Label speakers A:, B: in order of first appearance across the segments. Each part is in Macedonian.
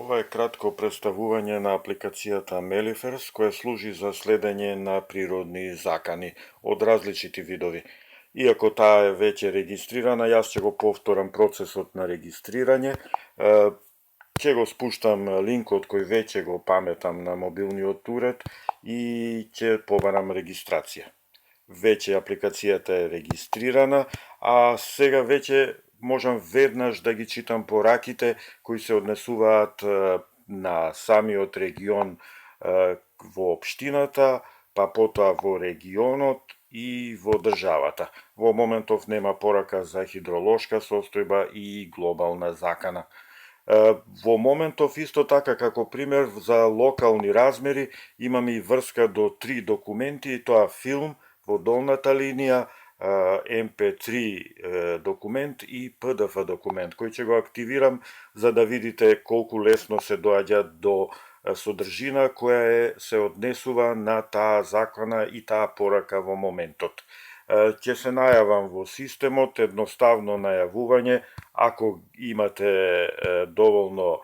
A: Ова е кратко представување на апликацијата Melifers, која служи за следење на природни закани од различити видови. Иако таа е веќе регистрирана, јас ќе го повторам процесот на регистрирање. Ќе го спуштам линкот кој веќе го паметам на мобилниот уред и ќе побарам регистрација. Веќе апликацијата е регистрирана, а сега веќе можам веднаш да ги читам пораките кои се однесуваат на самиот регион во општината, па потоа во регионот и во државата. Во моментов нема порака за хидролошка состојба и глобална закана. Во моментов исто така како пример за локални размери имаме и врска до 3 документи, и тоа филм во долната линија, MP3 документ и PDF документ, кој ќе го активирам за да видите колку лесно се доаѓа до содржина која се однесува на таа закона и таа порака во моментот. Ќе се најавам во системот, едноставно најавување, ако имате доволно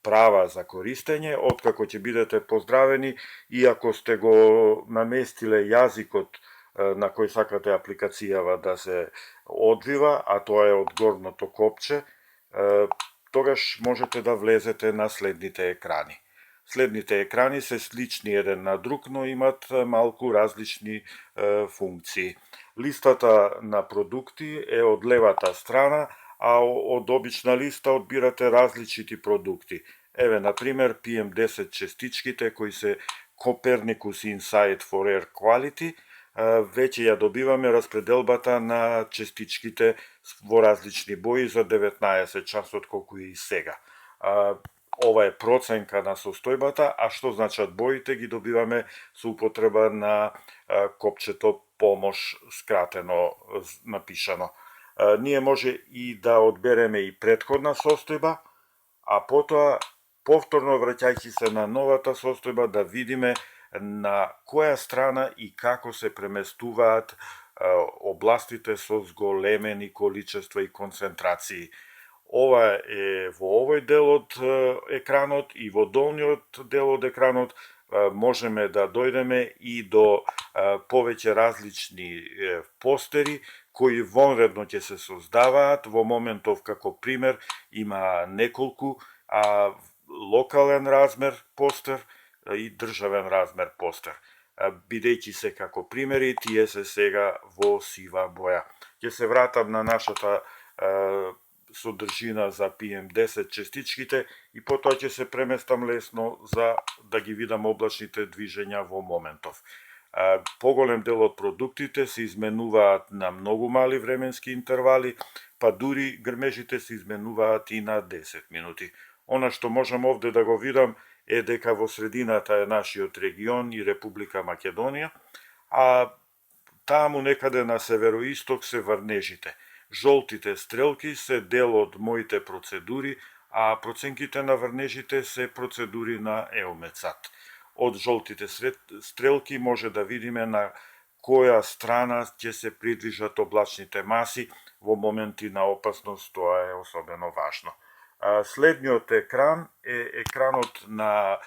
A: права за користење, откако ќе бидете поздравени, и ако сте го наместиле јазикот на кој сакате апликацијава да се одвива, а тоа е од горното копче, тогаш можете да влезете на следните екрани. Следните екрани се слични еден на друг, но имат малку различни функции. Листата на продукти е од левата страна, а од обична листа одбирате различити продукти. Еве, например, PM10 честичките кои се Copernicus Insight for Air Quality, веќе ја добиваме распределбата на честичките во различни бои за 19 часот колку и сега. Ова е проценка на состојбата, а што значат боите ги добиваме со употреба на копчето помош, скратено напишано. Ние може и да одбереме и претходна состојба, а потоа повторно враќајќи се на новата состојба да видиме на која страна и како се преместуваат областите со зголемени количества и концентрации. Ова е во овој дел од екранот, и во долниот дел од екранот можеме да дојдеме и до повеќе различни постери кои вонредно ќе се создаваат. Во моментов како пример има неколку локален размер постер и државен размер постер. Бидејќи се како примери, тие се сега во сива боја. Ќе се вратам на нашата содржина за PM10 честичките и потоа ќе се преместам лесно за да ги видам облачните движења во моментов. Поголем дел од продуктите се изменуваат на многу мали временски интервали, па дури грмежите се изменуваат и на 10 минути. Она што можам овде да го видам е дека во средината е нашиот регион и Република Македонија, а таму некаде на североисток се врнежите. Жолтите стрелки се дел од моите процедури, а проценките на врнежите се процедури на EUMETSAT. Од жолтите стрелки може да видиме на која страна ќе се придвижат облачните маси во моменти на опасност, тоа е особено важно. Следниот екран е екранот на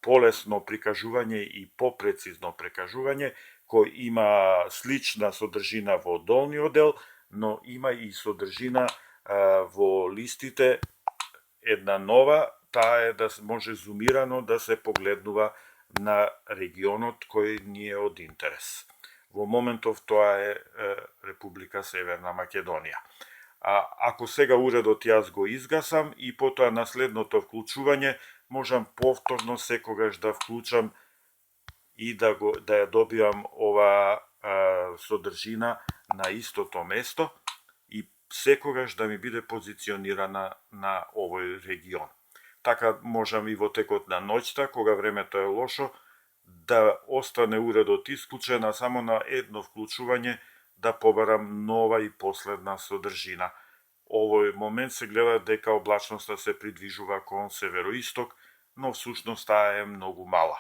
A: полесно прикажување и попрецизно прикажување, кој има слична содржина во долниот дел, но има и содржина во листите, една нова, таа е да може зумирано да се погледнува на регионот кој ни е од интерес. Во моментов тоа е Република Северна Македонија. Ако сега уредот јас го изгасам и потоа на следното вклучување можам повторно секогаш да вклучам и да ја добивам ова содржина на истото место и секогаш да ми биде позиционирана на овој регион. Така можам и во текот на ноќта, кога времето е лошо, да остане уредот исклучен, а само на едно вклучување да побарам нова и последна содржина. Овој момент се гледа дека облачноста се придвижува кон североисток, но всушност таа е многу мала.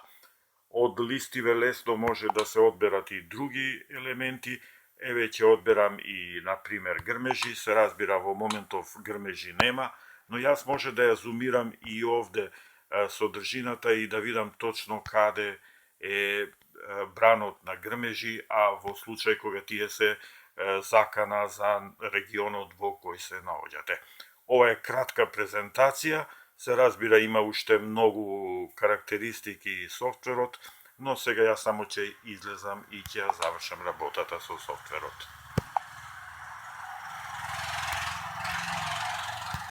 A: Од листиве лесно може да се одберат и други елементи. Еве ќе одберам и, например, грмежи. Се разбира, во моментов грмежи нема, но јас може да ја зумирам и овде содржината и да видам точно каде е бранот на грмежи, а во случај кога тие се закана за регионот во кој се наоѓате. Ова е кратка презентација, се разбира има уште многу карактеристики софтверот, но сега јас само ќе излезам и ќе ја завршам работата со софтверот.